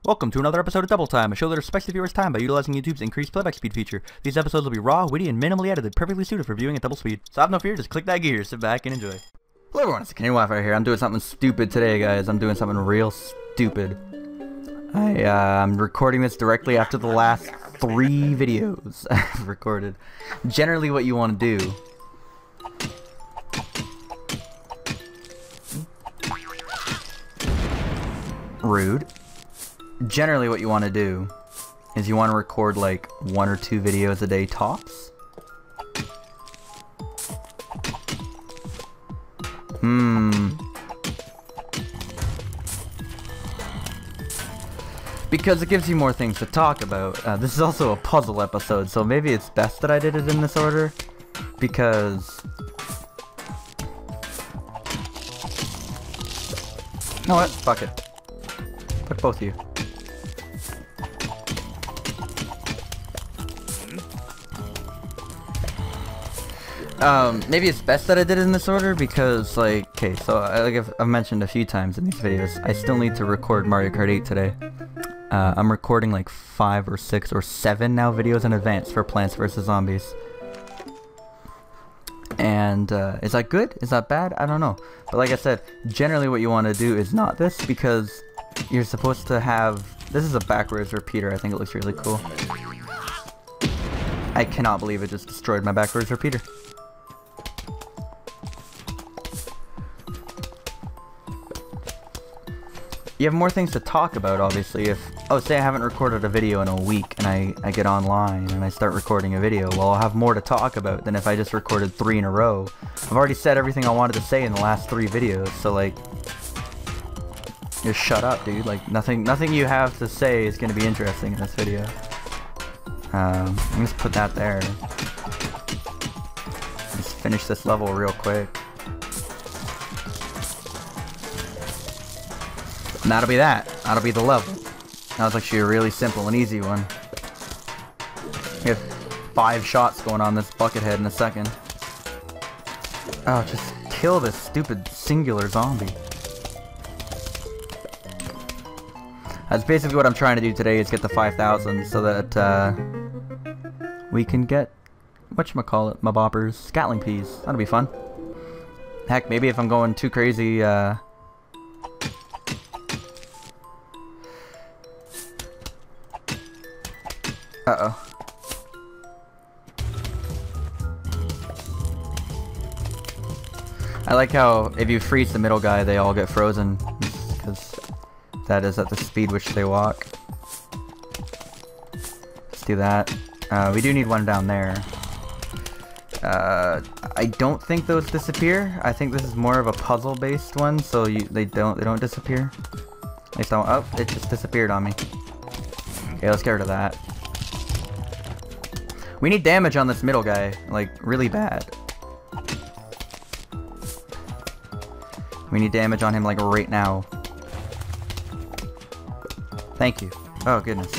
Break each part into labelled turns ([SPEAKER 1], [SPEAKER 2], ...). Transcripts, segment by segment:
[SPEAKER 1] Welcome to another episode of Double Time, a show that respects the viewer's time by utilizing YouTube's increased playback speed feature. These episodes will be raw, witty, and minimally edited, perfectly suited for viewing at double speed. So have no fear, just click that gear, sit back, and enjoy. Hello everyone, it's the Canadian Wi-Fi here. I'm doing something stupid today, guys. I'm doing something real stupid. I'm recording this directly after the last 3 videos I've recorded. Generally what you want to do rude. Generally what you want to do is you want to record like 1 or 2 videos a day tops. Because it gives you more things to talk about. This is also a puzzle episode, so maybe it's best that I did it in this order. Because... you know what? Fuck it. Fuck both of you. Maybe it's best that I did it in this order because, like, okay, so like I've mentioned a few times in these videos, I still need to record Mario Kart 8 today. I'm recording like 5 or 6 or 7 now videos in advance for Plants vs. Zombies. And, is that good? Is that bad? I don't know. But like I said, generally what you want to do is not this because you're supposed to have... This is a backwards repeater. I think it looks really cool. I cannot believe it just destroyed my backwards repeater. You have more things to talk about, obviously. If, oh, say I haven't recorded a video in a week and I get online and I start recording a video, well, I'll have more to talk about than if I just recorded 3 in a row. I've already said everything I wanted to say in the last 3 videos, so like, just shut up, dude. Like, nothing you have to say is gonna be interesting in this video. Let me just put that there. Just finish this level real quick. And that'll be that. That'll be the level. That was actually a really simple and easy one. We have 5 shots going on this bucket head in a second. Oh, just kill this stupid singular zombie. That's basically what I'm trying to do today, is get the 5,000 so that we can get, whatchamacallit, my boppers, Scatling peas. That'll be fun. Heck, maybe if I'm going too crazy, uh-oh. I like how if you freeze the middle guy, they all get frozen, because that is at the speed which they walk. Let's do that. We do need one down there. I don't think those disappear. I think this is more of a puzzle-based one, so they don't disappear. At least oh, it just disappeared on me. Okay, let's get rid of that. We need damage on this middle guy, like, really bad. We need damage on him, like, right now. Thank you. Oh, goodness.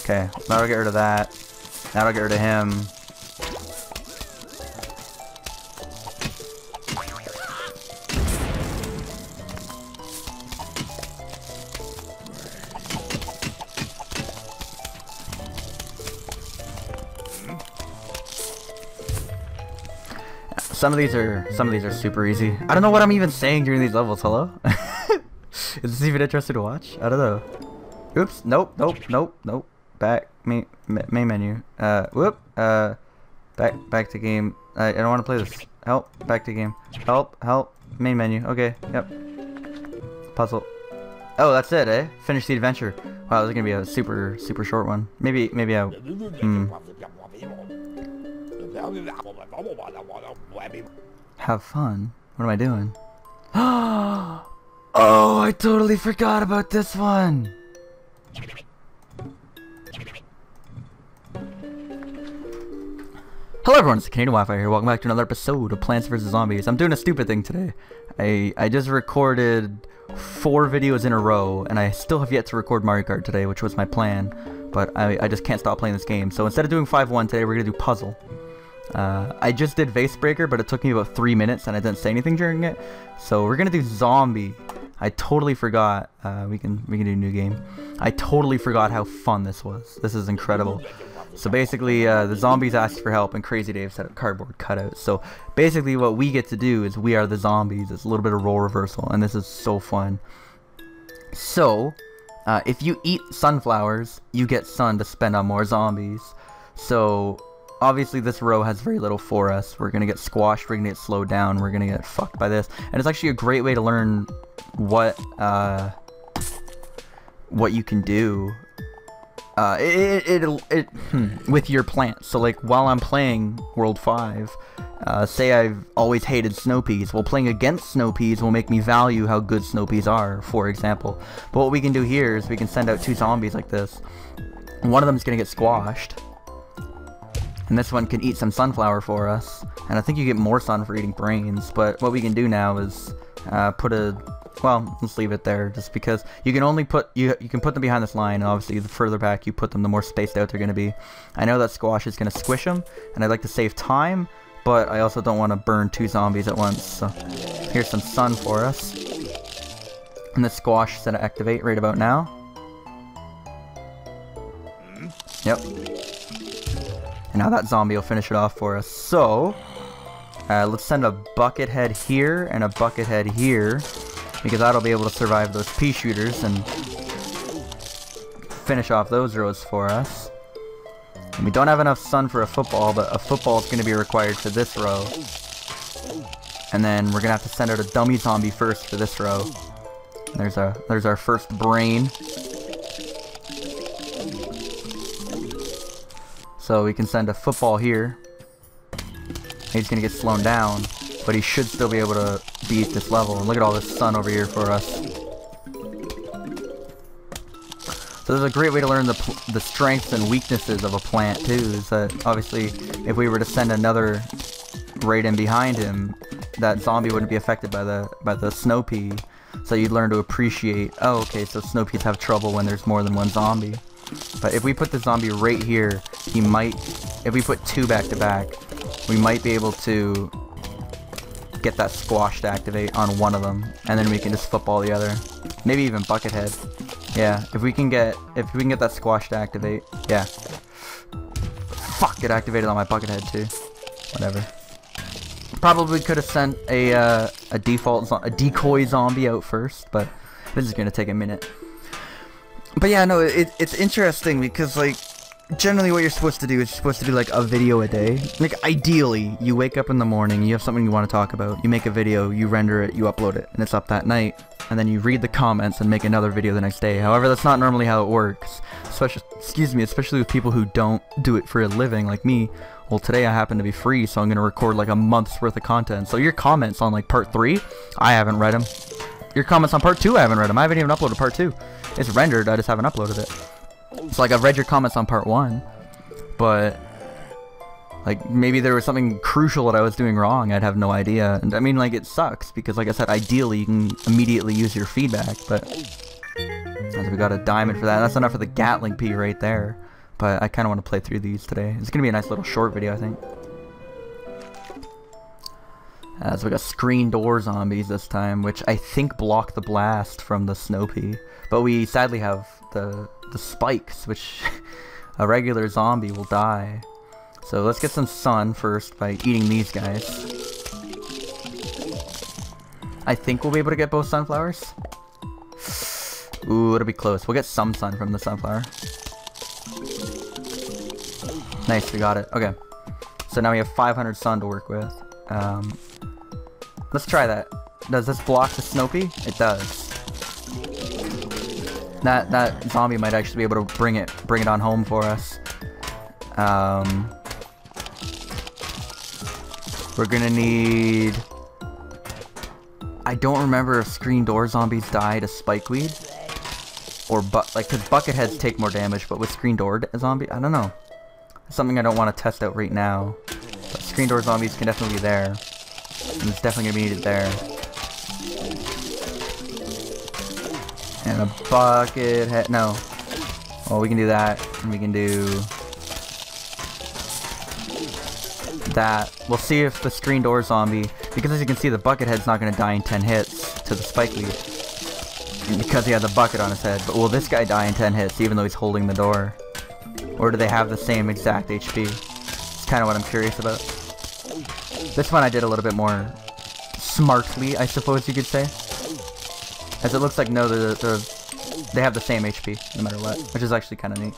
[SPEAKER 1] Okay, that'll get rid of that. That'll get rid of him. Some of these are super easy. I don't know what I'm even saying during these levels. Hello? Is this even interesting to watch? I don't know. Oops. Nope. Back main menu. Whoop. Back to game. I don't want to play this. Help. Back to game. Help. Main menu. Okay. Yep. Puzzle. Oh, that's it, eh? Finish the adventure. Wow, this is gonna be a super short one. Maybe I. Have fun? What am I doing? Oh, I totally forgot about this one! Hello everyone, it's the Canadian Wi-Fi here. Welcome back to another episode of Plants vs. Zombies. I'm doing a stupid thing today. I just recorded 4 videos in a row, and I still have yet to record Mario Kart today, which was my plan. But I just can't stop playing this game. So instead of doing 5-1 today, we're going to do puzzle. I just did Vase Breaker, but it took me about 3 minutes and I didn't say anything during it. So we're gonna do Zombie. I totally forgot. We can do new game. I totally forgot how fun this was. This is incredible. So basically, the zombies asked for help, and Crazy Dave set up cardboard cutouts. So basically, what we get to do is we are the zombies. It's a little bit of role reversal, and this is so fun. So, if you eat sunflowers, you get sun to spend on more zombies. So obviously, this row has very little for us. We're gonna get squashed. We're gonna get slowed down. We're gonna get fucked by this, and it's actually a great way to learn what you can do. With your plants. So like while I'm playing World 5, say I've always hated snow peas. Well, playing against snow peas will make me value how good snow peas are, for example. But what we can do here is we can send out 2 zombies like this. One of them is going to get squashed. And this one can eat some sunflower for us. And I think you get more sun for eating brains. But what we can do now is put a... Well, let's leave it there, just because you can only put you can put them behind this line, and obviously the further back you put them, the more spaced out they're going to be. I know that squash is going to squish them, and I'd like to save time, but I also don't want to burn 2 zombies at once. So here's some sun for us, and the squash is going to activate right about now. Yep. And now that zombie will finish it off for us. So let's send a bucket head here and a bucket head here, because that'll be able to survive those pea shooters and finish off those rows for us. And we don't have enough sun for a football, but a football is going to be required for this row. And then we're going to have to send out a dummy zombie first for this row. There's our first brain. So we can send a football here. He's going to get slowed down, but he should still be able to beat this level. And look at all this sun over here for us. So this is a great way to learn the strengths and weaknesses of a plant too. Is that obviously if we were to send another right in behind him, that zombie wouldn't be affected by the snow pea. So you'd learn to appreciate, oh okay, so snow peas have trouble when there's more than one zombie. But if we put the zombie right here, he might, if we put 2 back to back, we might be able to get that squash to activate on one of them, and then we can just football the other. Maybe even Buckethead. Yeah, if we can get that squash to activate. Yeah. Fuck, it activated on my Buckethead too. Whatever. Probably could have sent a decoy zombie out first, but this is gonna take a minute. But yeah, no, it's interesting because like generally what you're supposed to do is you're supposed to do like a video a day. Like ideally, you wake up in the morning, you have something you want to talk about, you make a video, you render it, you upload it, and it's up that night, and then you read the comments and make another video the next day. However, that's not normally how it works. Especially with people who don't do it for a living like me. Well, today I happen to be free, so I'm gonna record like a month's worth of content. So your comments on like part 3, I haven't read them. Your comments on part 2, I haven't read them. I haven't even uploaded part 2. It's rendered, I just haven't uploaded it. So like I've read your comments on part 1, but like maybe there was something crucial that I was doing wrong, I'd have no idea. And I mean, like, it sucks because like I said, ideally you can immediately use your feedback, but we got a diamond for that. That's enough for the Gatling pea right there. But I kind of want to play through these today. It's gonna be a nice little short video, I think. So we got screen door zombies this time, which I think block the blast from the snow pea. But we sadly have the spikes, which a regular zombie will die. So let's get some sun first by eating these guys. I think we'll be able to get both sunflowers. Ooh, it'll be close. We'll get some sun from the sunflower. Nice, we got it. Okay. So now we have 500 sun to work with. Let's try that. Does this block the snow pea? It does. That zombie might actually be able to bring it on home for us. We're gonna need... I don't remember if screen door zombies die to spikeweed, or because bucket heads take more damage, but with screen door zombie, I don't know. It's something I don't want to test out right now. But screen door zombies can definitely be there, and it's definitely gonna be needed there. And a bucket head, no. Well, we can do that, and we can do that. We'll see if the screen door zombie, because as you can see, the bucket head's not going to die in 10 hits to the spike lead because he has a bucket on his head. But will this guy die in 10 hits even though he's holding the door? Or do they have the same exact HP? It's kind of what I'm curious about. This one I did a little bit more smartly, I suppose you could say. As it looks like, no, they have the same HP, no matter what, which is actually kind of neat.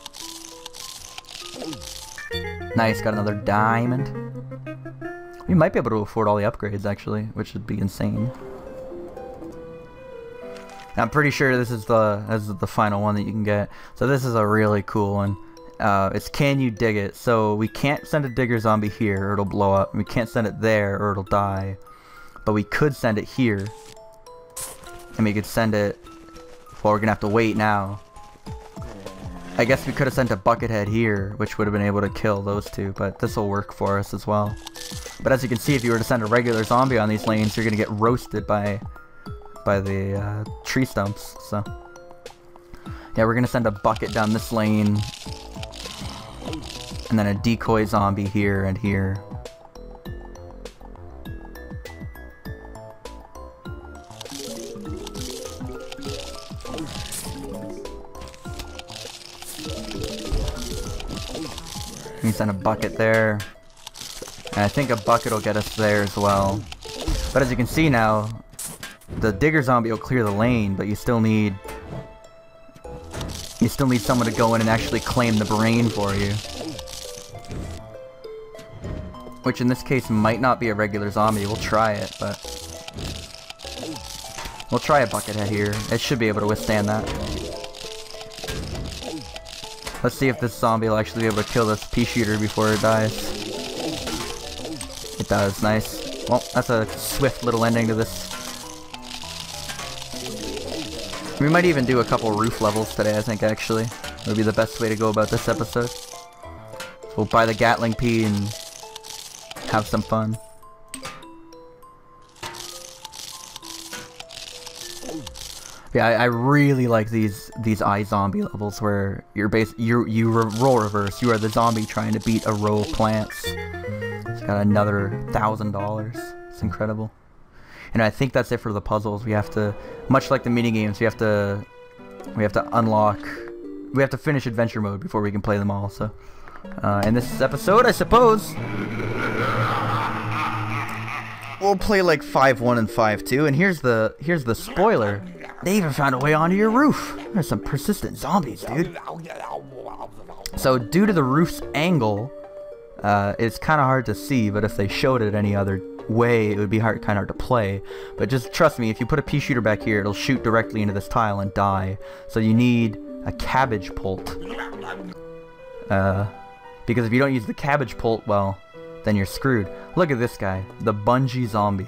[SPEAKER 1] Nice, got another diamond. We might be able to afford all the upgrades, actually, which would be insane. I'm pretty sure this is the final one that you can get. So this is a really cool one. It's can you dig it? So we can't send a digger zombie here or it'll blow up. We can't send it there or it'll die. But we could send it here. And we could send it... Well, we're gonna have to wait now. I guess we could have sent a bucket head here, which would have been able to kill those two, but this will work for us as well. But as you can see, if you were to send a regular zombie on these lanes, you're gonna get roasted by the tree stumps. So yeah, we're gonna send a bucket down this lane, and then a decoy zombie here and here. You send a bucket there, and I think a bucket will get us there as well. But as you can see now, the digger zombie will clear the lane, but you still need someone to go in and actually claim the brain for you. Which in this case might not be a regular zombie. We'll try it, but we'll try a bucket head here. It should be able to withstand that. Let's see if this zombie will actually be able to kill this pea shooter before it dies. It does, nice. Well, that's a swift little ending to this. We might even do a couple roof levels today, I think, actually. That would be the best way to go about this episode. So we'll buy the Gatling Pea and have some fun. Yeah, I really like these iZombie levels where you roll reverse. You are the zombie trying to beat a row of plants. It's got another $1,000. It's incredible. And I think that's it for the puzzles. We have to, much like the mini games, we have to unlock. We have to finish adventure mode before we can play them all. So, in this episode, I suppose we'll play like 5-1 and 5-2. And here's the spoiler. They even found a way onto your roof. There's some persistent zombies, dude. So due to the roof's angle, it's kind of hard to see, but if they showed it any other way, it would be kind of hard to play. But just trust me, if you put a pea shooter back here, it'll shoot directly into this tile and die. So you need a cabbage pult. Because if you don't use the cabbage pult, well, then you're screwed. Look at this guy, the bungee zombie.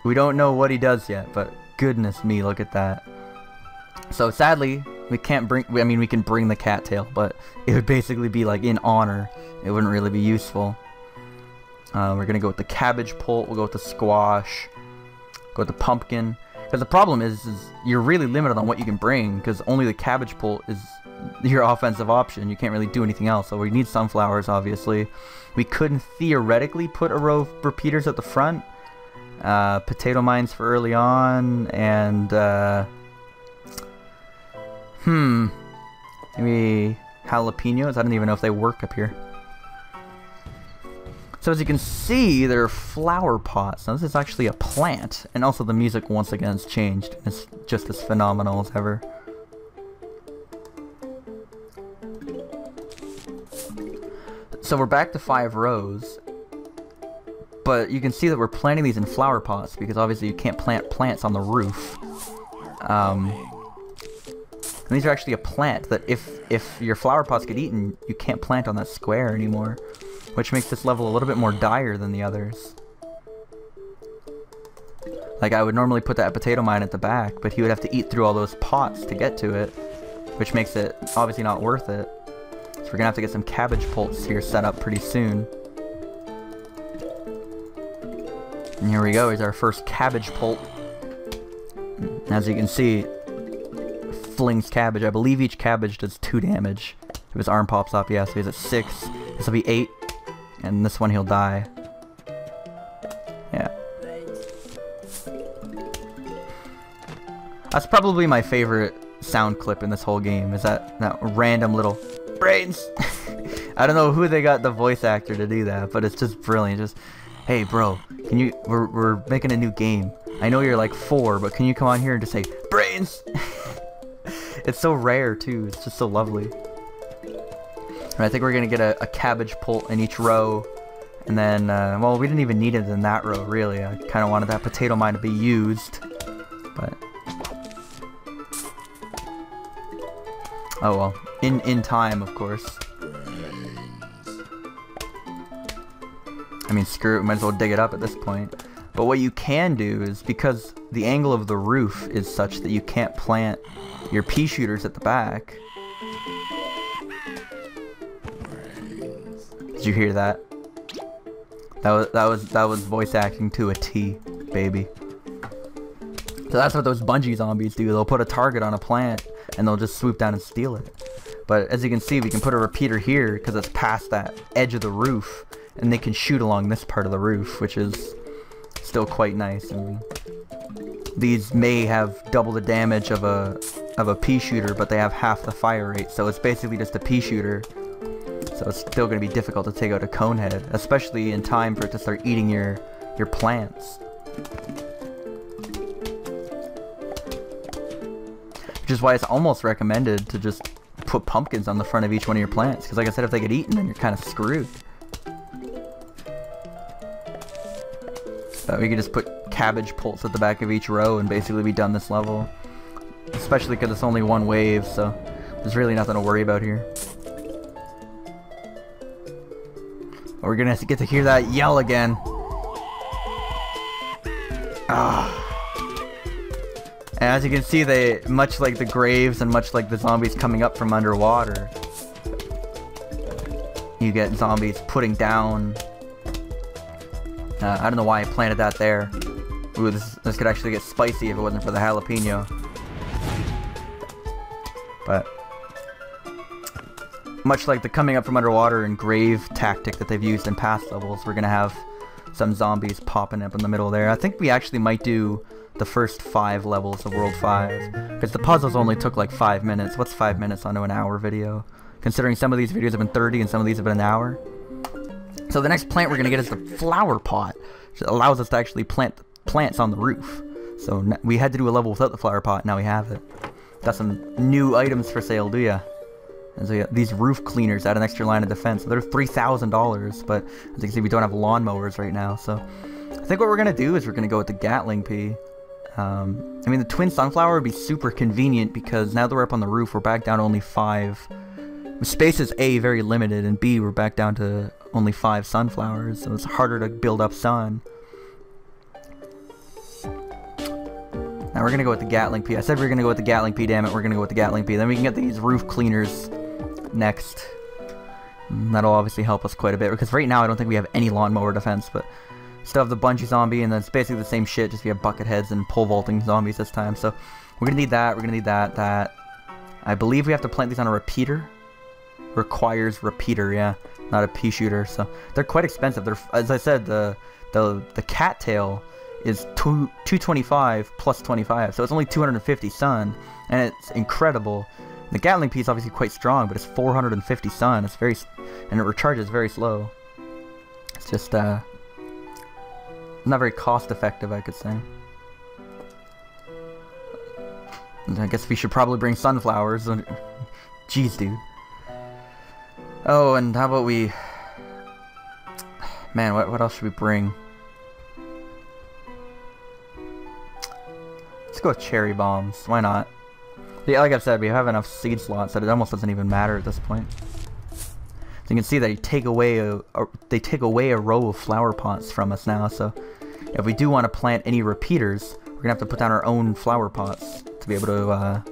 [SPEAKER 1] We don't know what he does yet, but goodness me, look at that. So sadly, we can't bring, I mean, we can bring the cattail, but it would basically be like in honor. It wouldn't really be useful. We're gonna go with the cabbage pult, we'll go with the squash, go with the pumpkin. Because the problem is you're really limited on what you can bring, because only the cabbage pult is your offensive option. You can't really do anything else, so we need sunflowers, obviously. We could theoretically put a row of repeaters at the front. Potato mines for early on, and maybe jalapenos. I don't even know if they work up here. So as you can see, there are flower pots. Now this is actually a plant, and also the music once again has changed. It's just as phenomenal as ever. So we're back to 5 rows. But you can see that we're planting these in flower pots because obviously you can't plant plants on the roof. And these are actually a plant that if your flower pots get eaten, you can't plant on that square anymore, which makes this level a little bit more dire than the others. Like, I would normally put that potato mine at the back, but he would have to eat through all those pots to get to it, which makes it obviously not worth it. So we're gonna have to get some cabbage pults here set up pretty soon. And here we go, here's our first cabbage pult. As you can see, flings cabbage. I believe each cabbage does 2 damage. If his arm pops up, yeah, so he's at 6. This will be 8. and this one he'll die. Yeah. That's probably my favorite sound clip in this whole game, is that random little brains. I don't know who they got the voice actor to do that, but it's just brilliant. Just, hey bro, can you, we're making a new game. I know you're like 4, but can you come on here and just say, brains? It's so rare too, it's just so lovely. And I think we're gonna get a cabbage pult in each row. And then, well, we didn't even need it in that row, really. I kind of wanted that potato mine to be used. But, oh well, in time, of course. I mean, screw it, we might as well dig it up at this point. But what you can do is, because the angle of the roof is such that you can't plant your pea shooters at the back. Did you hear that? That was voice acting to a T, baby. So that's what those bungee zombies do. They'll put a target on a plant and they'll just swoop down and steal it. But as you can see, we can put a repeater here because it's past that edge of the roof, and they can shoot along this part of the roof, which is still quite nice. I mean, these may have double the damage of a pea shooter, but they have half the fire rate, so it's basically just a pea shooter. So it's still going to be difficult to take out a conehead, especially in time for it to start eating your plants. Which is why it's almost recommended to just put pumpkins on the front of each one of your plants, because like I said, if they get eaten, then you're kind of screwed. We could just put cabbage pults at the back of each row and basically be done this level. Especially because it's only one wave, so there's really nothing to worry about here. We're gonna get to hear that yell again. Ah. And as you can see, they, much like the graves and much like the zombies coming up from underwater, you get zombies putting down. I don't know why I planted that there. Ooh, this could actually get spicy if it wasn't for the jalapeno. But much like the coming up from underwater and grave tactic that they've used in past levels, we're gonna have some zombies popping up in the middle there. I think we actually might do the first 5 levels of World 5, because the puzzles only took like 5 minutes. What's 5 minutes onto an hour video? Considering some of these videos have been 30 and some of these have been an hour. So the next plant we're gonna get is the flower pot, which allows us to actually plant plants on the roof. So we had to do a level without the flower pot, now we have it. Got some new items for sale, do ya? And so yeah, these roof cleaners add an extra line of defense. They're $3,000, but as you can see, we don't have lawnmowers right now. So I think what we're gonna do is we're gonna go with the Gatling pea. I mean, the twin sunflower would be super convenient because now that we're up on the roof, we're back down to only 5. Space is A, very limited, and B, we're back down to only 5 sunflowers, so it's harder to build up sun. Now we're gonna go with the Gatling pea. I said we were gonna go with the Gatling pea, damn it, we're gonna go with the Gatling pea. Then we can get these roof cleaners next. And that'll obviously help us quite a bit, because right now I don't think we have any lawnmower defense, but still have the bungee zombie, and then it's basically the same shit, just we have bucket heads and pole vaulting zombies this time. So we're gonna need that, we're gonna need that. I believe we have to plant these on a repeater. Requires repeater, yeah, not a pea shooter. So they're quite expensive. They're, as I said, the cattail is 225 plus 25, so it's only 250 sun, and it's incredible. The Gatling pea is obviously quite strong, but it's 450 sun. It's very, and it recharges very slow. It's just not very cost effective, I could say. I guess we should probably bring sunflowers. Jeez, dude. Oh, and how about we... Man, what else should we bring? Let's go with cherry bombs. Why not? Yeah, like I've said, we have enough seed slots that it almost doesn't even matter at this point. So you can see that they take away a row of flower pots from us now. So if we do want to plant any repeaters, we're gonna have to put down our own flower pots to be able to.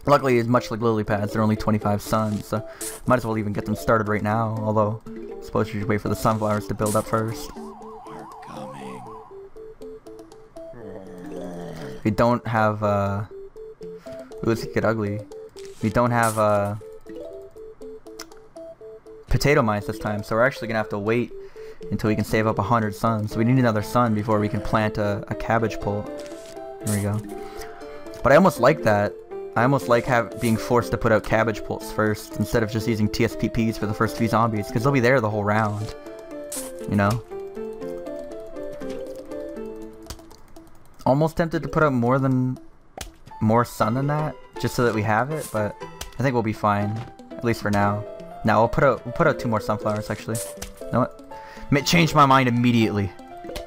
[SPEAKER 1] Luckily, it's much like lily pads, they're only 25 sun, so might as well even get them started right now. Although, I suppose you should wait for the sunflowers to build up first.
[SPEAKER 2] We're coming.
[SPEAKER 1] We don't have, ooh, this could get ugly. We don't have, potato mines this time, so we're actually gonna have to wait until we can save up 100 suns. So we need another sun before we can plant a cabbage pole. There we go. But I almost like that. I almost like being forced to put out cabbage poles first instead of just using TSPPs for the first few zombies, because they'll be there the whole round. You know? Almost tempted to put out more sun than that, just so that we have it, but I think we'll be fine, at least for now. Now we'll put out 2 more sunflowers actually. You know what? Changed my mind immediately,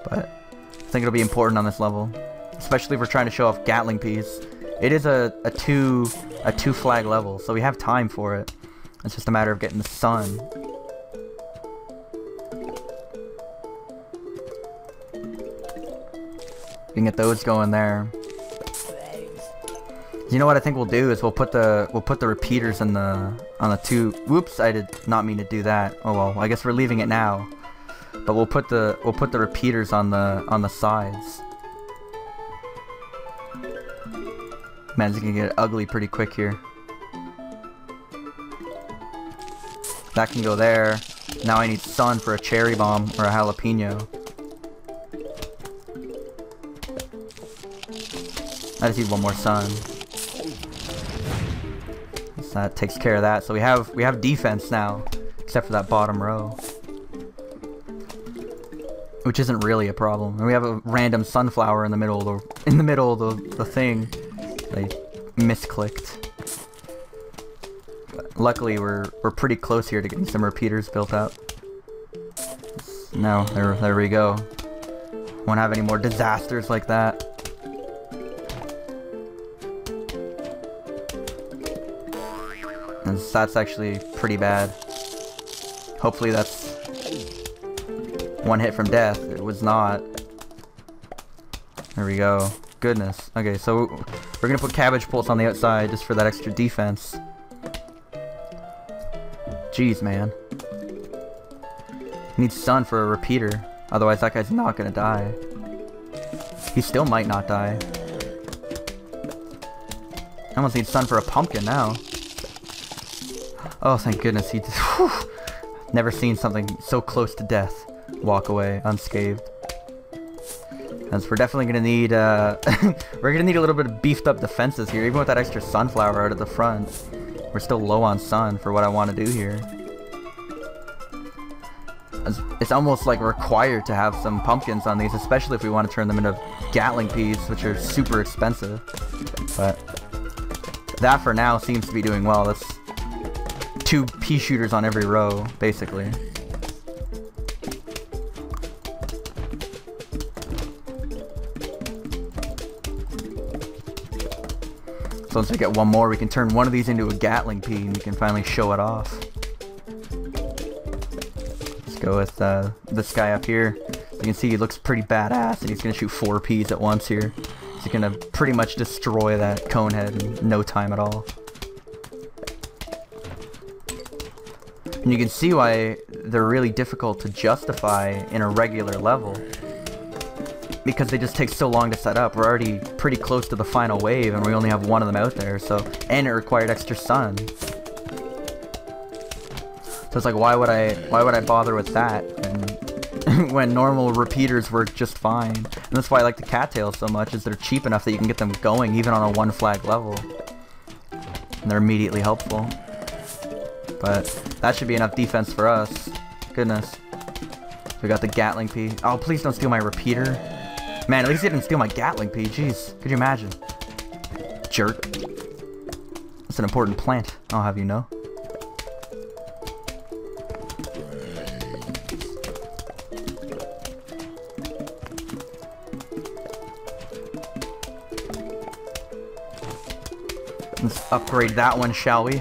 [SPEAKER 1] but I think it'll be important on this level, especially if we're trying to show off Gatling peas. It is a two flag level, so we have time for it. It's just a matter of getting the sun. We can get those going there. You know what I think we'll do is we'll put the repeaters on the 2. Whoops, I did not mean to do that. Oh well, I guess we're leaving it now. But we'll put the repeaters on the sides. Man, it's gonna get ugly pretty quick here. That can go there. Now I need sun for a cherry bomb or a jalapeno. I just need 1 more sun. So that takes care of that. So we have defense now, except for that bottom row, which isn't really a problem. And we have a random sunflower in the middle of the thing. I misclicked. But luckily, we're pretty close here to getting some repeaters built up. No, there we go. Won't have any more disasters like that. And that's actually pretty bad. Hopefully that's 1 hit from death. It was not. There we go. Goodness. Okay, so we're gonna put cabbage poles on the outside just for that extra defense. Jeez, man. Need sun for a repeater. Otherwise that guy's not gonna die. He still might not die. I almost need sun for a pumpkin now. Oh, thank goodness he just, whew, never seen something so close to death walk away unscathed. As we're definitely gonna need we're gonna need a little bit of beefed up defenses here, even with that extra sunflower out at the front. We're still low on sun for what I want to do here. It's almost like required to have some pumpkins on these, especially if we want to turn them into Gatling peas, which are super expensive. But that for now seems to be doing well. That's 2 pea shooters on every row, basically. So once we get 1 more, we can turn 1 of these into a Gatling pea and we can finally show it off. Let's go with this guy up here. You can see he looks pretty badass, and he's going to shoot 4 peas at once here. He's going to pretty much destroy that cone head in no time at all. And you can see why they're really difficult to justify in a regular level. Because they just take so long to set up. We're already pretty close to the final wave and we only have 1 of them out there, so, and it required extra sun. So it's like, why would I bother with that when normal repeaters work just fine? And that's why I like the cattails so much, is they're cheap enough that you can get them going even on a 1 flag level. And they're immediately helpful. But that should be enough defense for us. Goodness. We got the Gatling pea. Oh, please don't steal my repeater. Man, at least he didn't steal my Gatling pea. Jeez, could you imagine? Jerk. That's an important plant, I'll have you know. Let's upgrade that one, shall we?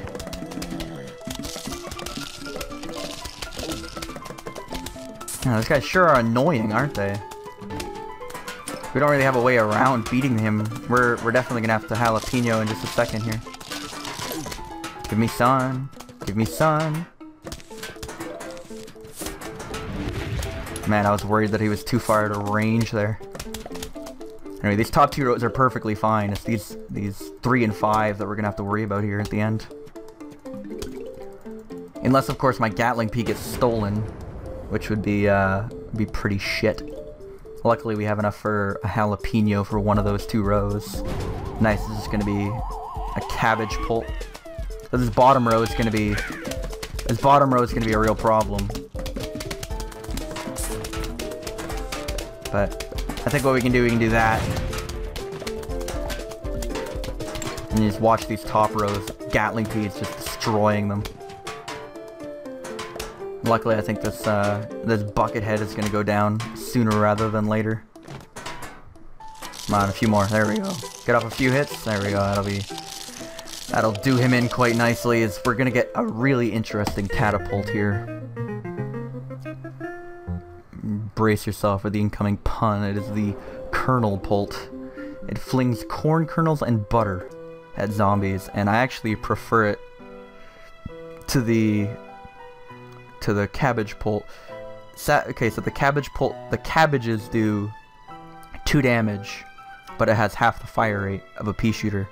[SPEAKER 1] Yeah, these guys sure are annoying, aren't they? We don't really have a way around beating him. We're definitely gonna have to jalapeno in just a second here. Give me sun. Give me sun. Man, I was worried that he was too far out of range there. Anyway, these top 2 rows are perfectly fine. It's these 3 and 5 that we're gonna have to worry about here at the end. Unless, of course, my Gatling pea gets stolen. which would be pretty shit. Luckily, we have enough for a jalapeno for one of those 2 rows. Nice. This is gonna be a cabbage pulp. So this bottom row is gonna be a real problem. But I think what we can do that. And you just watch these top rows, Gatling peas just destroying them. Luckily, I think this bucket head is gonna go down sooner rather than later. Come on, a few more. There we go. Get off a few hits. There we go. That'll do him in quite nicely. As we're gonna get a really interesting catapult here. Brace yourself for the incoming pun. It is the kernel pult. It flings corn kernels and butter at zombies, and I actually prefer it to the cabbage pult. Okay, so the cabbage pult, the cabbages do 2 damage, but it has half the fire rate of a pea shooter.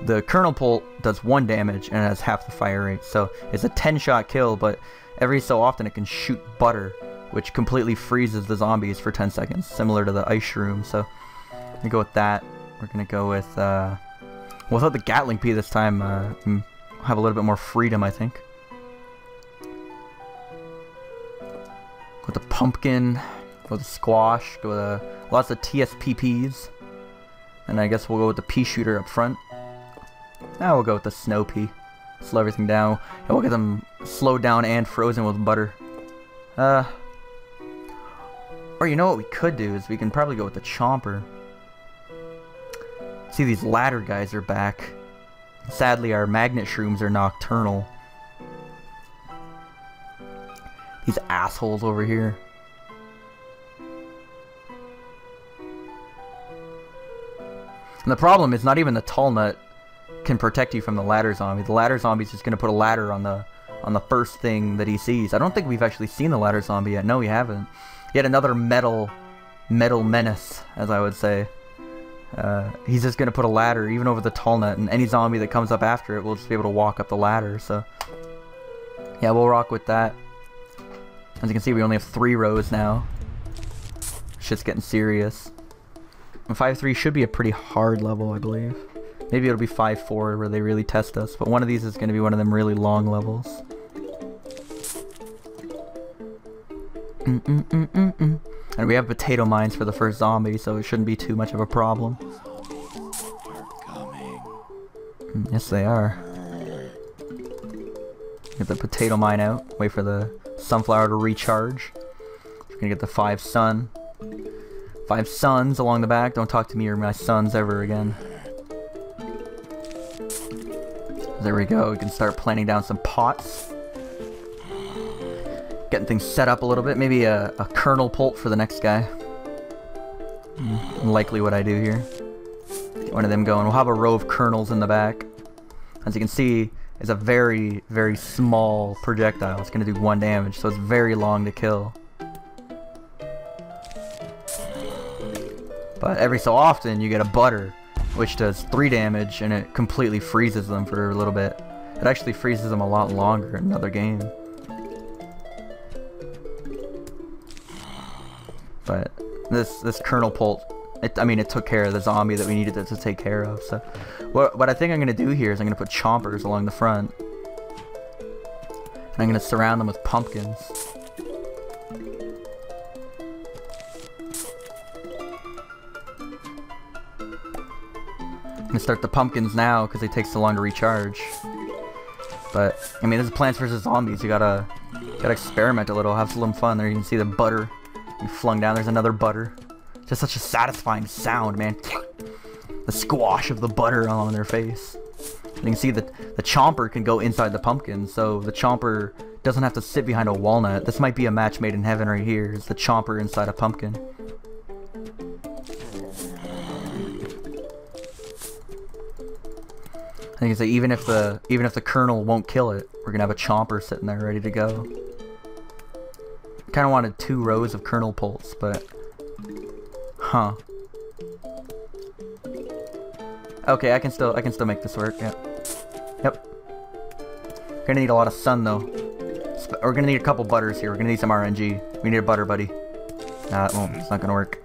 [SPEAKER 1] The kernel pult does 1 damage and it has half the fire rate, so it's a 10-shot kill, but every so often it can shoot butter, which completely freezes the zombies for 10 seconds, similar to the ice shroom. So I'm gonna go with that. We're gonna go with without the Gatling pea this time. Have a little bit more freedom, I think. Go with the pumpkin, go with the squash, go with lots of TSPPs, and I guess we'll go with the pea shooter up front. Now we'll go with the snow pea. Slow everything down. And we'll get them slowed down and frozen with butter. Or you know what we could do is we can probably go with the chomper. See, these ladder guys are back. Sadly, our magnet shrooms are nocturnal. These assholes over here. And the problem is not even the tall nut can protect you from the ladder zombie. The ladder zombie's just gonna put a ladder on the first thing that he sees. I don't think we've actually seen the ladder zombie yet. No, we haven't. Yet another metal menace, as I would say. He's just gonna put a ladder even over the tall nut, and any zombie that comes up after it will just be able to walk up the ladder. So yeah, we'll rock with that. As you can see, we only have 3 rows now. Shit's getting serious. And 5-3 should be a pretty hard level, I believe. Maybe it'll be 5-4 where they really test us, but one of these is going to be one of them really long levels. And we have potato mines for the first zombie, so it shouldn't be too much of a problem. Yes, they are. Get the potato mine out. Wait for the sunflower to recharge. We're gonna get the 5 sons along the back. Don't talk to me or my sons ever again. There we go. We can start planting down some pots. Getting things set up a little bit. Maybe a kernel pult for the next guy. Likely what I do here. Get one of them going. We'll have a row of kernels in the back. As you can see, it's a very, very small projectile. It's going to do 1 damage, so it's very long to kill. But every so often, you get a butter, which does 3 damage, and it completely freezes them for a little bit. It actually freezes them a lot longer in another game. But this kernel pult, it took care of the zombie that we needed it to take care of. So what I think I'm going to do here is I'm going to put chompers along the front. And I'm going to surround them with pumpkins. I'm going to start the pumpkins now because they take so long to recharge. But, I mean, this is Plants vs. Zombies. You gotta experiment a little, have some fun. There you can see the butter you flung down. There's another butter. Just such a satisfying sound, man. The squash of the butter along their face. You can see that the chomper can go inside the pumpkin, so the chomper doesn't have to sit behind a walnut. This might be a match made in heaven right here. It's the chomper inside a pumpkin. I think it's like even if the kernel won't kill it, we're gonna have a chomper sitting there ready to go. Kind of wanted 2 rows of kernel pulse, but huh. Okay, I can still make this work. Yep. Gonna need a lot of sun though. we're gonna need a couple butters here. We're gonna need some RNG. We need a butter, buddy. Nah, it won't. It's not gonna work.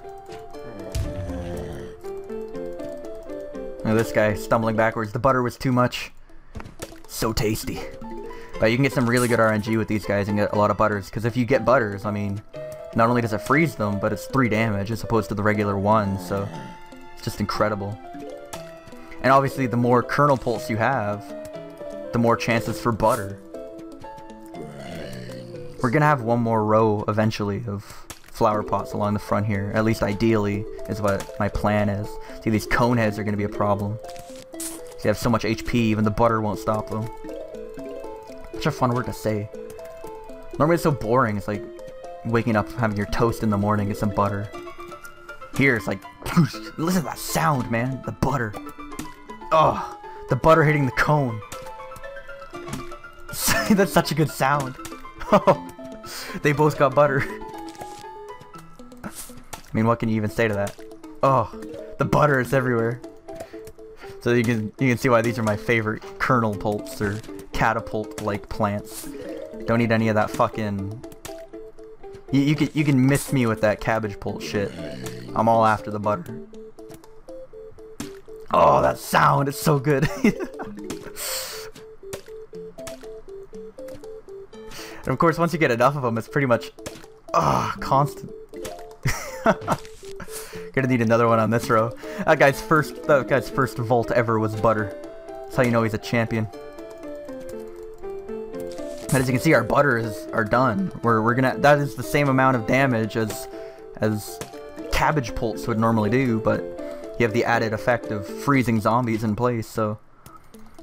[SPEAKER 1] Look at this guy stumbling backwards. The butter was too much. So tasty. But you can get some really good RNG with these guys and get a lot of butters. Because if you get butters, I mean, not only does it freeze them, but it's 3 damage as opposed to the regular 1. So it's just incredible. And obviously, the more kernel pulse you have, the more chances for butter. We're gonna have one more row eventually of flower pots along the front here. At least ideally is what my plan is. See, these cone heads are gonna be a problem. They have so much HP, even the butter won't stop them. Such a fun word to say. Normally it's so boring. It's like waking up, having your toast in the morning, get some butter. Here it's like, listen to that sound, man. The butter. Oh, the butter hitting the cone. That's such a good sound. They both got butter. I mean, what can you even say to that? Oh, the butter is everywhere. So you can see why these are my favorite kernel pulps or catapult-like plants. Don't need any of that fucking. You can miss me with that cabbage pulp shit. I'm all after the butter. Oh, that sound is so good. And of course, once you get enough of them, it's pretty much constant. Gonna need another one on this row. That guy's first vault ever was butter. That's how you know he's a champion. And as you can see, our butters are done. We're gonna. That is the same amount of damage as cabbage pulps would normally do, but you have the added effect of freezing zombies in place. So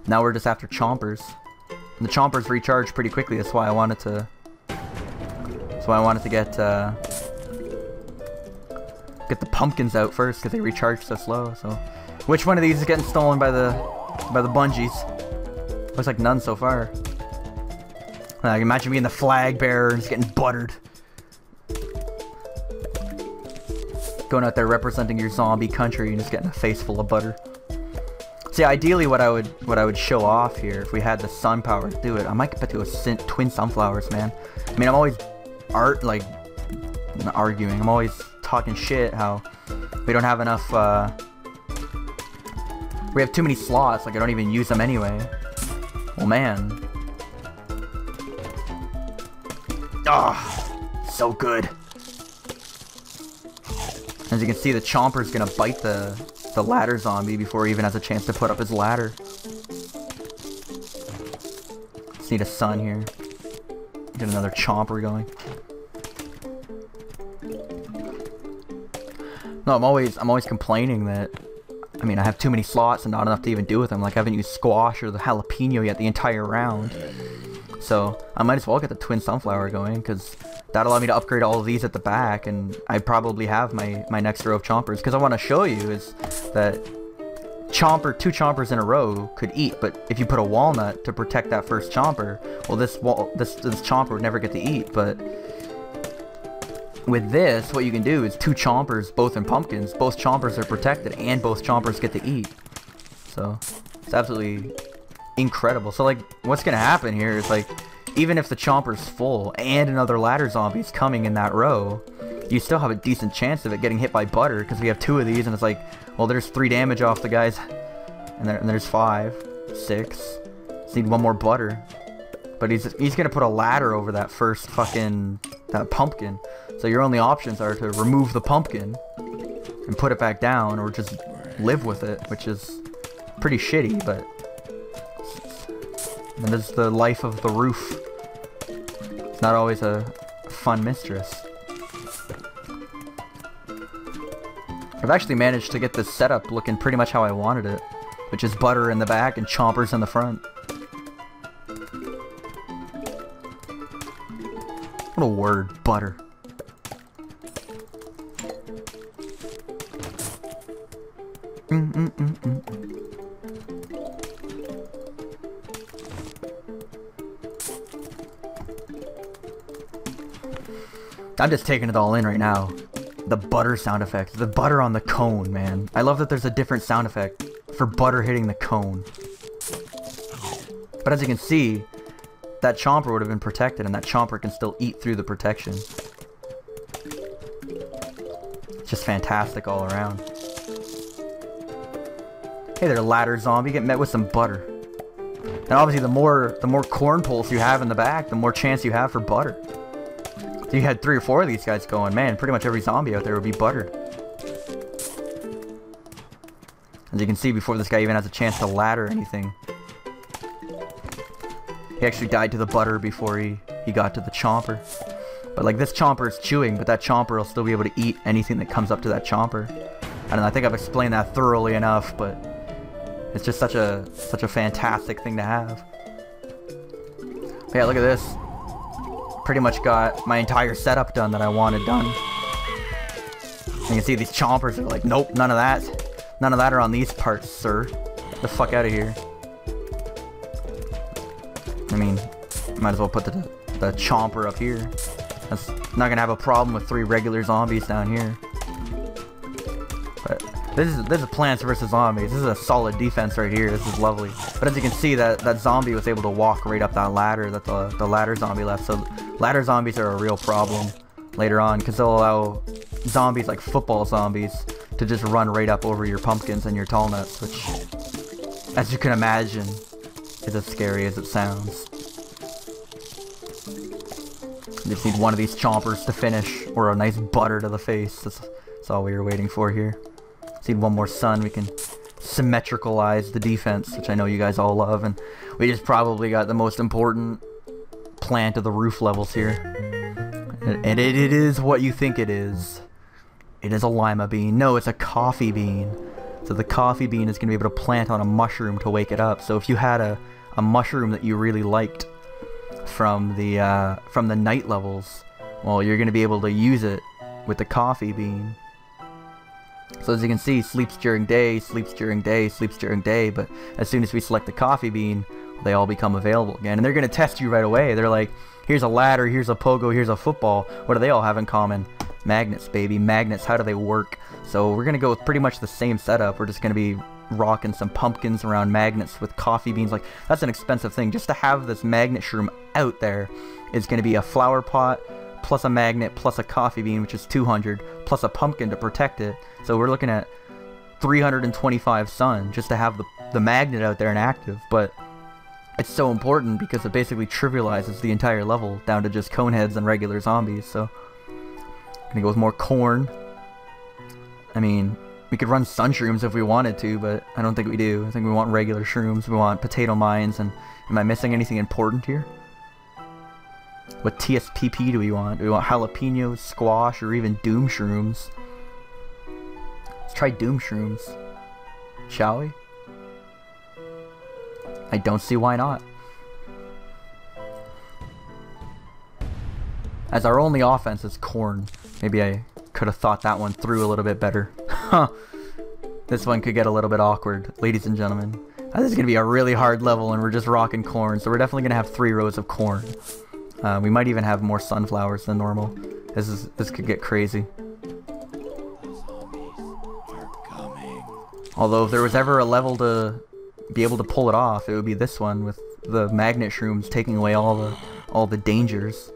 [SPEAKER 1] now we're just after chompers. And the chompers recharge pretty quickly. That's why I wanted to. Get the pumpkins out first because they recharge so slow. So, which one of these is getting stolen by the bungees? Looks like none so far. I can imagine being the flag bearer and just getting buttered. Going out there representing your zombie country and just getting a face full of butter. See, ideally, what I would show off here, if we had the sun power to do it, I might put to a twin sunflowers, man. I mean, I'm always not arguing. I'm always talking shit how we don't have enough. We have too many slots. Like I don't even use them anyway. Well, man. Ah, so good. As you can see, the chomper's gonna bite the ladder zombie before he even has a chance to put up his ladder. Just need a sun here. Get another chomper going. No, I'm always complaining that, I mean, I have too many slots and not enough to even do with them. Like I haven't used squash or the jalapeno yet the entire round. So I might as well get the twin sunflower going because that'll allow me to upgrade all of these at the back, and I probably have my next row of chompers. Because I want to show you is that two chompers in a row could eat, but if you put a walnut to protect that first chomper, well, this chomper would never get to eat. But with this, what you can do is 2 chompers, both in pumpkins, both chompers are protected, and both chompers get to eat. So it's absolutely incredible. So like, what's gonna happen here is like, even if the chomper's full and another ladder zombie's coming in that row, you still have a decent chance of it getting hit by butter because we have 2 of these, and it's like, well, there's 3 damage off the guys, and there's 5, 6. Just need 1 more butter, but he's gonna put a ladder over that first that pumpkin. So your only options are to remove the pumpkin and put it back down, or just live with it, which is pretty shitty, but that is the life of the roof. It's not always a fun mistress. I've actually managed to get this setup looking pretty much how I wanted it, which is butter in the back and chompers in the front. What a word, butter. I'm just taking it all in right now. The butter sound effect. The butter on the cone, man. I love that there's a different sound effect for butter hitting the cone. But as you can see, that chomper would have been protected, and that chomper can still eat through the protection. Just fantastic all around. Hey there, ladder zombie, get met with some butter. And obviously the more corn pulse you have in the back, the more chance you have for butter. If you had 3 or 4 of these guys going, man, pretty much every zombie out there would be buttered. As you can see, before this guy even has a chance to ladder anything, he actually died to the butter before he got to the chomper. But like, this chomper is chewing, but that chomper will still be able to eat anything that comes up to that chomper. I don't know, I think I've explained that thoroughly enough, but it's just such a fantastic thing to have. But yeah, look at this. Pretty much got my entire setup done that I wanted done. You can see these chompers are like, nope, none of that. None of that are on these parts, sir. Get the fuck out of here. I mean, might as well put the chomper up here. That's not gonna have a problem with 3 regular zombies down here. But this is Plants vs Zombies. This is a solid defense right here. This is lovely. But as you can see, that zombie was able to walk right up that ladder that the ladder zombie left. So ladder zombies are a real problem later on, because they'll allow zombies like football zombies to just run right up over your pumpkins and your tall nuts, which, as you can imagine, is as scary as it sounds. You just need one of these chompers to finish, or a nice butter to the face. That's all we were waiting for here. Just need one more sun. We can symmetricalize the defense, which I know you guys all love, and we just probably got the most important plant of the roof levels here. And it is what you think it is. It is a lima bean. No, it's a coffee bean. So the coffee bean is going to be able to plant on a mushroom to wake it up. So if you had a mushroom that you really liked from the night levels, well, you're going to be able to use it with the coffee bean. So as you can see, sleeps during day, sleeps during day, sleeps during day, but as soon as we select the coffee bean, they all become available again. And they're going to test you right away. They're like, here's a ladder, here's a pogo, here's a football. What do they all have in common? Magnets, baby. Magnets, how do they work? So we're going to go with pretty much the same setup. We're just going to be rocking some pumpkins around magnets with coffee beans. Like, that's an expensive thing. Just to have this magnet shroom out there is going to be a flower pot, plus a magnet, plus a coffee bean, which is 200, plus a pumpkin to protect it. So we're looking at 325 sun just to have the magnet out there and active. But it's so important because it basically trivializes the entire level down to just coneheads and regular zombies. So I'm gonna go with more corn. I mean, we could run sun shrooms if we wanted to, but I don't think we do. I think we want regular shrooms. We want potato mines. And am I missing anything important here? What TSPP do we want? Do we want jalapenos, squash, or even doom shrooms? Let's try doom shrooms, shall we? I don't see why not. As our only offense is corn. Maybe I could have thought that one through a little bit better. Huh. This one could get a little bit awkward, ladies and gentlemen. This is going to be a really hard level and we're just rocking corn, so we're definitely going to have 3 rows of corn. We might even have more sunflowers than normal. This could get crazy. Although if there was ever a level to be able to pull it off, it would be this one with the magnet shrooms taking away all the dangers.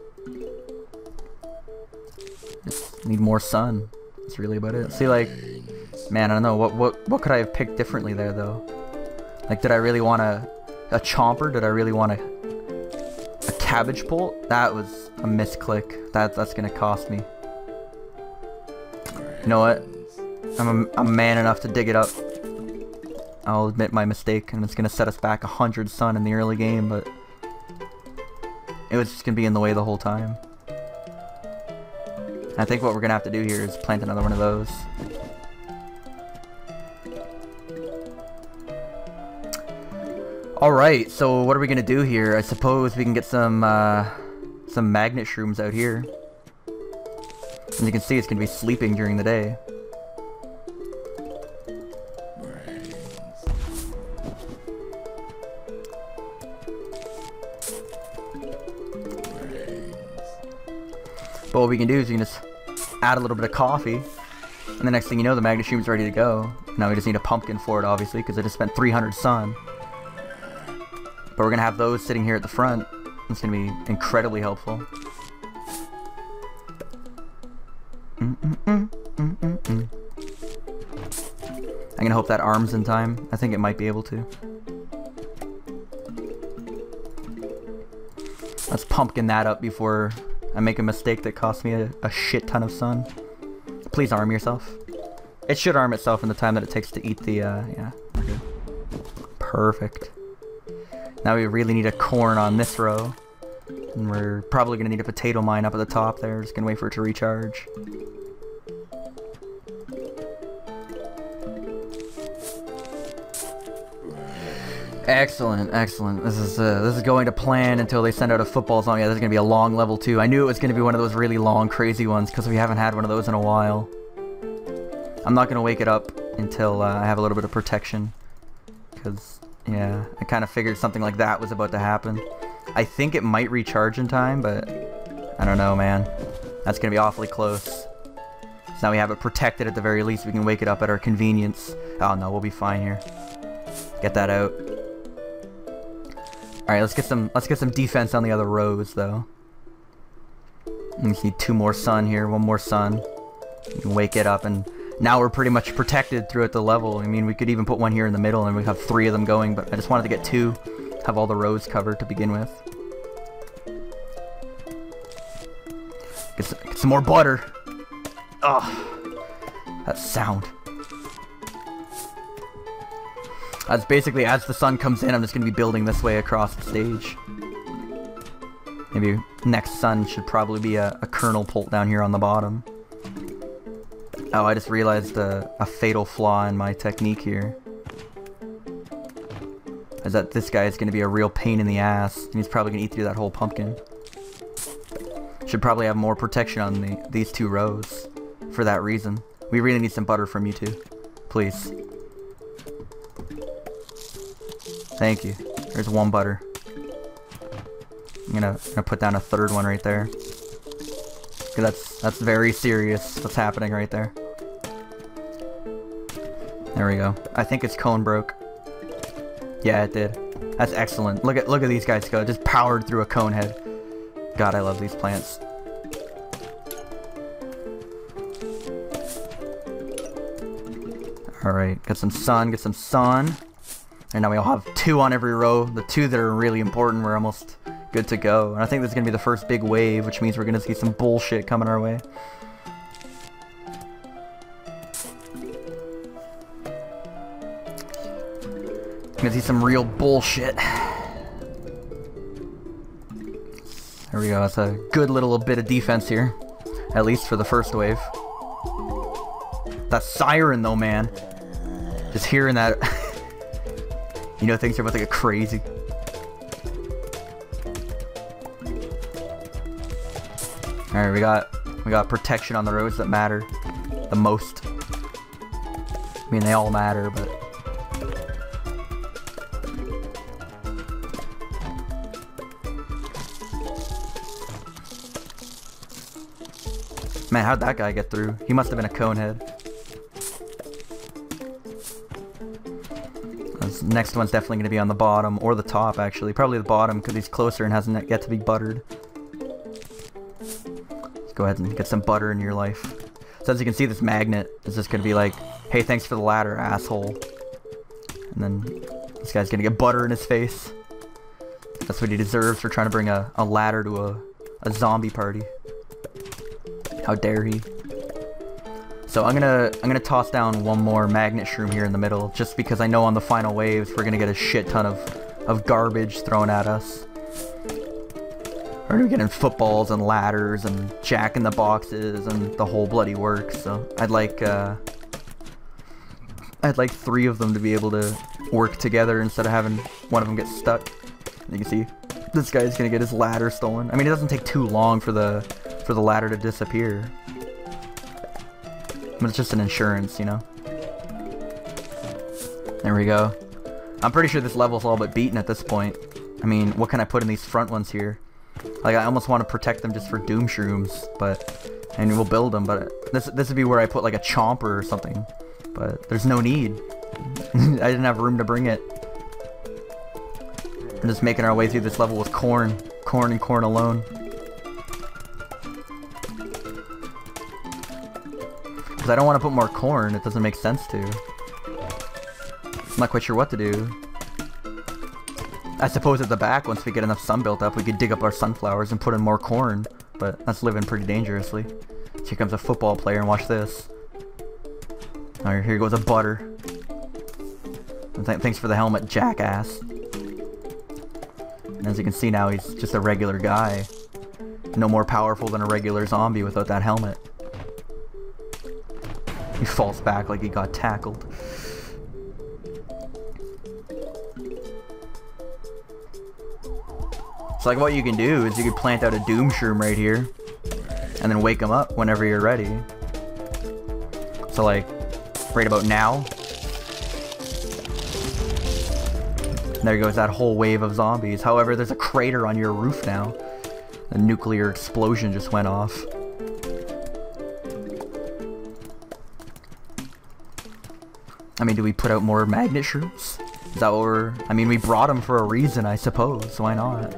[SPEAKER 1] Just need more sun. That's really about it. See, like, man, I don't know what could I have picked differently there though? Like, did I really want a chomper? Did I really want a cabbage pole? That was a misclick. That's gonna cost me. You know what? I'm man enough to dig it up. I'll admit my mistake, and it's gonna set us back 100 sun in the early game, but it was just gonna be in the way the whole time. I think what we're gonna have to do here is plant another one of those. Alright, so what are we gonna do here? I suppose we can get some magnet shrooms out here. As you can see, it's gonna be sleeping during the day. But what we can do is we can just add a little bit of coffee, and the next thing you know, the magnet shroom's ready to go. Now we just need a pumpkin for it, obviously, because I just spent 300 sun. But we're gonna have those sitting here at the front, That's gonna be incredibly helpful. I'm gonna hope that arms in time. I think it might be able to. Let's pumpkin that up before I make a mistake that costs me a shit ton of sun. Please arm yourself. It should arm itself in the time that it takes to eat the, yeah, we're good. Perfect. Now we really need a corn on this row. And we're probably gonna need a potato mine up at the top there. Just gonna wait for it to recharge. Excellent, excellent. This is going to plan until they send out a football song. Yeah, this is gonna be a long level 2. I knew it was gonna be one of those really long, crazy ones because we haven't had one of those in a while. I'm not gonna wake it up until I have a little bit of protection, because yeah, I kind of figured something like that was about to happen. I think it might recharge in time, but I don't know, man. That's gonna be awfully close. So now we have it protected at the very least. We can wake it up at our convenience. Oh no, we'll be fine here. Get that out. All right, let's get some defense on the other rows though. We need 2 more sun here, 1 more sun. You can wake it up, and now we're pretty much protected throughout the level. I mean, we could even put 1 here in the middle, and we have 3 of them going. But I just wanted to get 2, have all the rows covered to begin with. Get some more butter. Oh, that sound. That's basically, as the sun comes in, I'm just going to be building this way across the stage. Maybe next sun should probably be a kernel pult down here on the bottom. Oh, I just realized a fatal flaw in my technique here. Is that this guy is going to be a real pain in the ass, and he's probably going to eat through that whole pumpkin. Should probably have more protection on these 2 rows for that reason. We really need some butter from you two. Please. Thank you. There's 1 butter. I'm gonna put down a 3rd one right there. That's very serious what's happening right there. There we go. I think its cone broke. Yeah, it did. That's excellent. Look at these guys go. Just powered through a cone head. God, I love these plants. Alright, get some sun, get some sun. And now we all have 2 on every row. The 2 that are really important, we're almost good to go. And I think this is going to be the first big wave, which means we're going to see some bullshit coming our way. Gonna see some real bullshit. There we go, that's a good little bit of defense here. At least for the first wave. That siren though, man. Just hearing that. You know, things are about to get crazy. Alright, we got protection on the roads that matter the most. I mean, they all matter, but man, how'd that guy get through? He must have been a conehead. This next one's definitely going to be on the bottom, or the top actually. Probably the bottom, because he's closer and hasn't yet to be buttered. Let's go ahead and get some butter in your life. So as you can see, this magnet is just going to be like, hey, thanks for the ladder, asshole. And then this guy's going to get butter in his face. That's what he deserves for trying to bring a ladder to a zombie party. How dare he? So I'm gonna toss down 1 more magnet shroom here in the middle, just because I know on the final waves we're gonna get a shit ton of garbage thrown at us. We're gonna be getting footballs and ladders and jack in the boxes and the whole bloody works. So I'd like 3 of them to be able to work together instead of having one of them get stuck. You can see this guy's gonna get his ladder stolen. I mean, it doesn't take too long for the ladder to disappear. But it's just an insurance, you know? There we go. I'm pretty sure this level's all but beaten at this point. I mean, what can I put in these front ones here? Like, I almost want to protect them just for doom shrooms, but... and we'll build them, but this would be where I put like a chomper or something. But there's no need. I didn't have room to bring it. We're just making our way through this level with corn corn and corn alone. Because I don't want to put more corn, it doesn't make sense to. I'm not quite sure what to do. I suppose at the back, once we get enough sun built up, we could dig up our sunflowers and put in more corn. But that's living pretty dangerously. So here comes a football player, and watch this. Alright, here goes a butter. And thanks for the helmet, jackass. And as you can see now, he's just a regular guy. No more powerful than a regular zombie without that helmet. He falls back like he got tackled. So like what you can do is you can plant out a doom shroom right here. And then wake him up whenever you're ready. So like, right about now. There goes that whole wave of zombies. However, there's a crater on your roof now. A nuclear explosion just went off. I mean, do we put out more magnet shrooms? Is that what we're... I mean, we brought them for a reason, I suppose. Why not?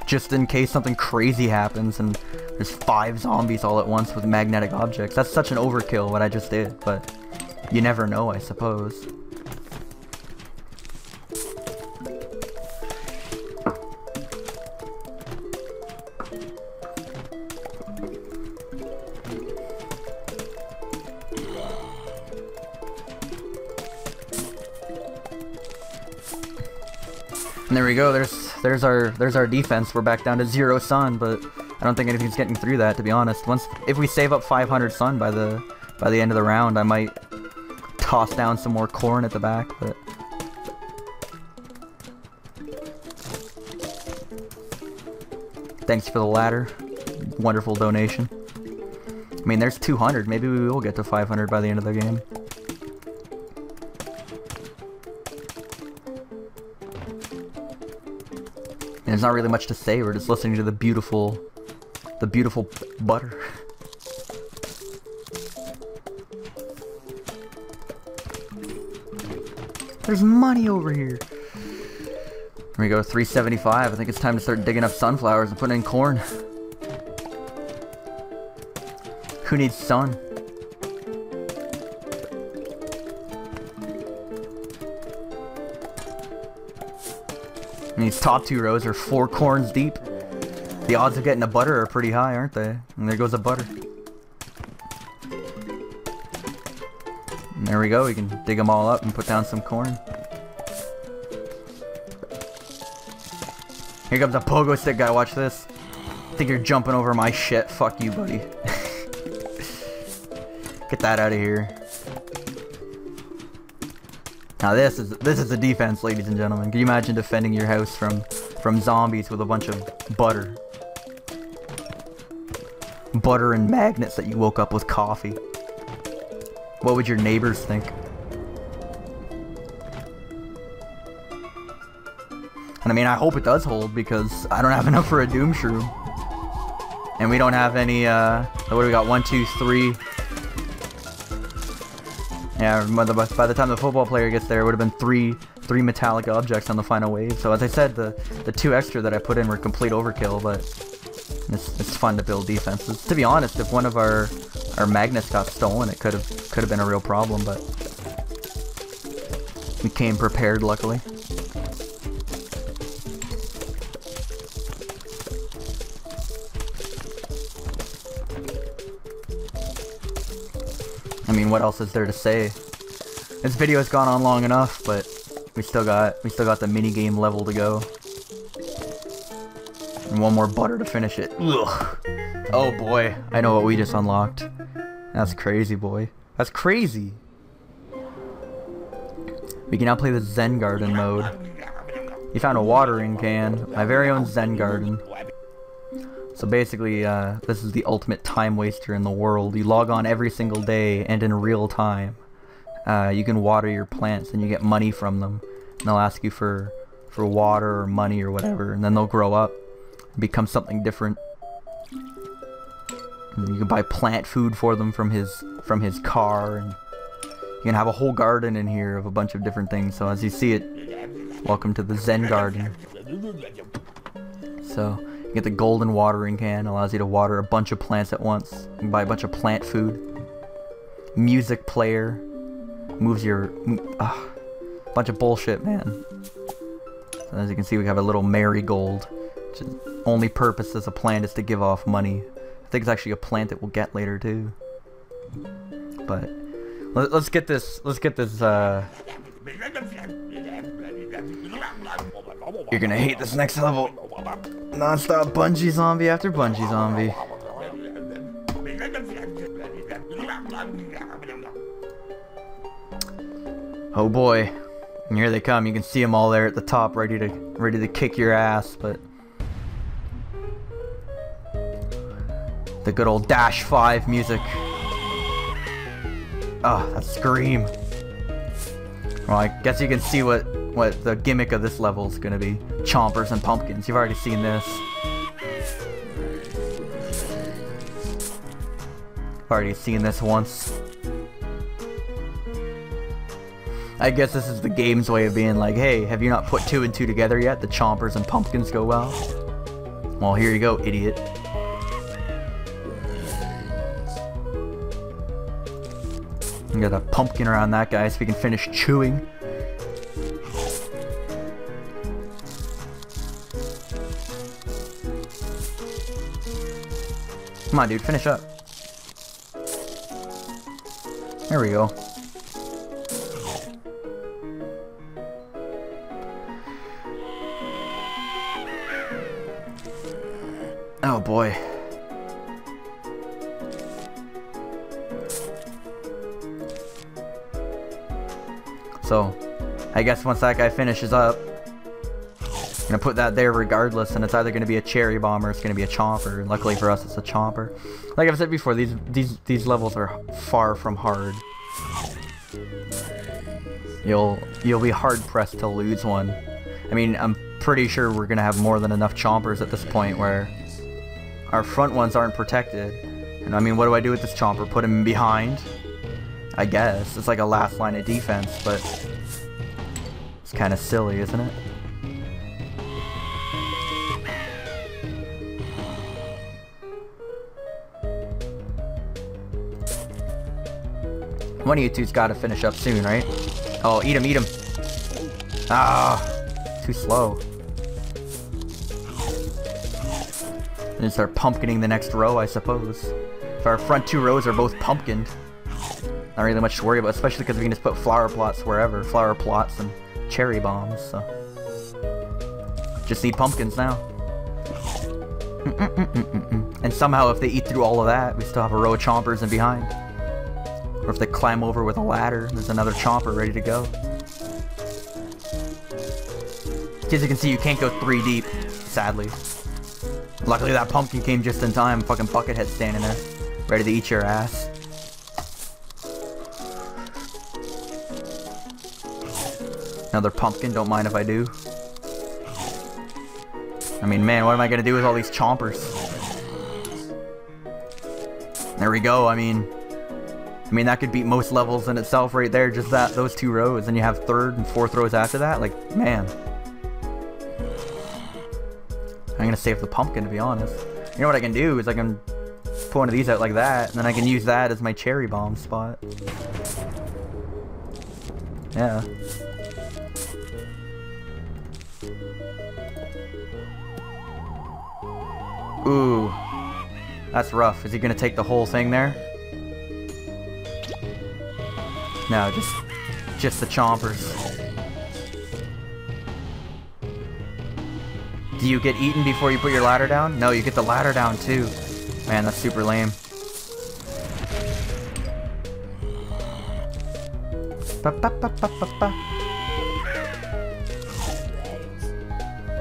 [SPEAKER 1] Just in case something crazy happens and there's 5 zombies all at once with magnetic objects. That's such an overkill, what I just did, but you never know, I suppose. And there we go, there's our defense. We're back down to 0 sun, but I don't think anything's getting through that, to be honest. If we save up 500 sun by the end of the round, I might toss down some more corn at the back, but thanks for the ladder. Wonderful donation. I mean, there's 200. Maybe we will get to 500 by the end of the game. There's not really much to say, we're just listening to the beautiful butter. There's money over here. Here we go, 375. I think it's time to start digging up sunflowers and putting in corn. Who needs sun? And these top 2 rows are 4 corns deep. The odds of getting a butter are pretty high, aren't they? And there goes a butter. And there we go, we can dig them all up and put down some corn. Here comes a pogo stick guy, watch this. I think you're jumping over my shit. Fuck you, buddy. Get that out of here. Now this is the defense, ladies and gentlemen. Can you imagine defending your house from zombies with a bunch of butter? Butter and magnets that you woke up with coffee. What would your neighbors think? And I mean, I hope it does hold, because I don't have enough for a doom shroom. And we don't have any, what do we got? 1, 2, 3. Yeah, by the time the football player gets there, it would have been three metallic objects on the final wave. So as I said, the 2 extra that I put in were complete overkill, but it's fun to build defenses. To be honest, if one of our magnets got stolen, it could have been a real problem, but we came prepared, luckily. I mean, what else is there to say? This video has gone on long enough, but we still got the mini game level to go, and 1 more butter to finish it. Ugh. Oh boy, I know what we just unlocked. That's crazy, boy. That's crazy. We can now play the Zen Garden mode. You found a watering can, my very own Zen Garden. So basically, this is the ultimate time waster in the world. You log on every single day, and in real time. You can water your plants, and you get money from them. And they'll ask you for water or money or whatever, and then they'll grow up and become something different. And you can buy plant food for them from his car, and you can have a whole garden in here of a bunch of different things. So as you see it, Welcome to the Zen Garden. So, you get the golden watering can, allows you to water a bunch of plants at once. You can buy a bunch of plant food. Music player. Moves your... bunch of bullshit, man. So as you can see, we have a little marigold. Which is only purpose as a plant is to give off money. I think it's actually a plant that we'll get later, too. But... Let's get this, You're gonna hate this next level. Non-stop bungee zombie after bungee zombie. Oh boy. And here they come. You can see them all there at the top, ready to kick your ass, but... The good old Dash 5 music. Oh, that scream. Well, I guess you can see what the gimmick of this level is gonna be. Chompers and pumpkins. You've already seen this. Already seen this once. I guess this is the game's way of being like, hey, have you not put 2 and 2 together yet? The chompers and pumpkins go well. Well, here you go, idiot. Got a pumpkin around that guy so we can finish chewing. Come on, dude, finish up. There we go. Oh boy. So, I guess once that guy finishes up, I'm gonna put that there regardless, and it's either gonna be a cherry bomb or it's gonna be a chomper. And luckily for us, it's a chomper. Like I've said before, these levels are far from hard. You'll be hard pressed to lose one. I mean, I'm pretty sure we're gonna have more than enough chompers at this point where our front ones aren't protected. And I mean, what do I do with this chomper? Put him behind? I guess. It's like a last line of defense, but it's kind of silly, isn't it? One of you two's got to finish up soon, right? Oh, eat him, eat him. Ah, too slow. And start pumpkining the next row, I suppose. If our front 2 rows are both pumpkined, not really much to worry about, especially because we can just put flower plots wherever. Flower plots and cherry bombs, so... Just need pumpkins now. And somehow if they eat through all of that, we still have a row of chompers in behind. Or if they climb over with a ladder, there's another chomper ready to go. As you can see, you can't go 3 deep, sadly. Luckily that pumpkin came just in time. Fucking Buckethead standing there, ready to eat your ass. Another pumpkin, don't mind if I do. I mean, man, what am I gonna do with all these chompers? There we go, I mean, that could beat most levels in itself right there, just those 2 rows, and you have 3rd and 4th rows after that, like, man. I'm gonna save the pumpkin, to be honest. You know what I can do is I can put one of these out like that, and then I can use that as my cherry bomb spot. Yeah. Ooh. That's rough. Is he gonna take the whole thing there? No, just the chompers. Do you get eaten before you put your ladder down? No, you get the ladder down too. Man, that's super lame.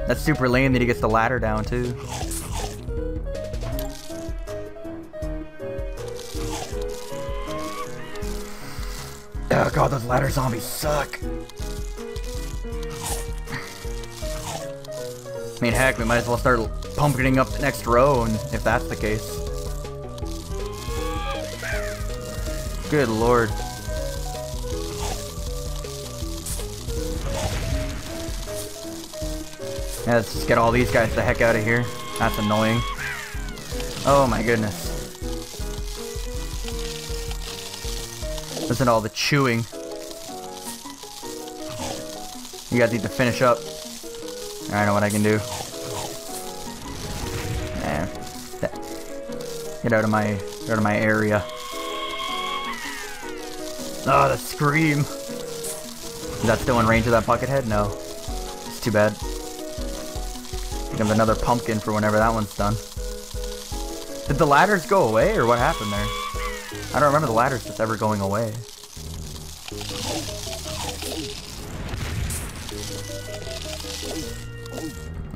[SPEAKER 1] That's super lame that he gets the ladder down too. Oh god, those ladder zombies suck. I mean, heck, we might as well start pumpkining up the next row, and if that's the case. Good lord. Yeah, let's just get all these guys the heck out of here. That's annoying. Oh my goodness. Listen to all the chewing. You guys need to finish up. I know what I can do. Man. Get out of my area. Oh, the scream. Is that still in range of that bucket head? No. It's too bad. Becomes another pumpkin for whenever that one's done. Did the ladders go away, or what happened there? I don't remember the ladders just ever going away.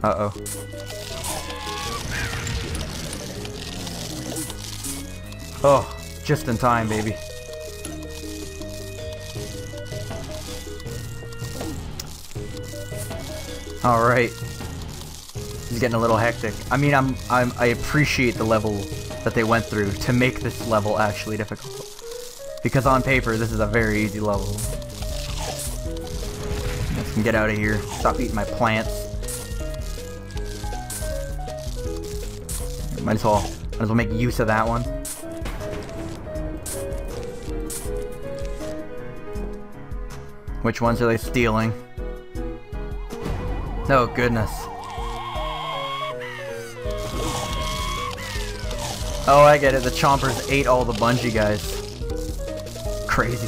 [SPEAKER 1] Uh-oh. Oh, just in time, baby. All right. It's getting a little hectic. I mean, I appreciate the level that they went through to make this level actually difficult. Because on paper, this is a very easy level. Let's get out of here. Stop eating my plants. Might as well make use of that one. Which ones are they stealing? Oh goodness. Oh, I get it. The chompers ate all the bungee guys. Crazy.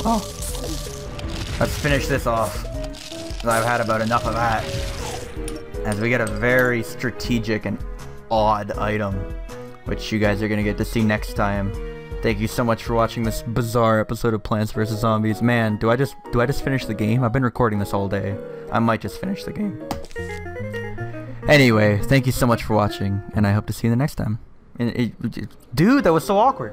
[SPEAKER 1] Oh. Let's finish this off. I've had about enough of that. As we get a very strategic and odd item, which you guys are going to get to see next time. Thank you so much for watching this bizarre episode of Plants vs. Zombies. Man, do I just finish the game? I've been recording this all day. I might just finish the game. Anyway, thank you so much for watching, and I hope to see you the next time. Dude, that was so awkward.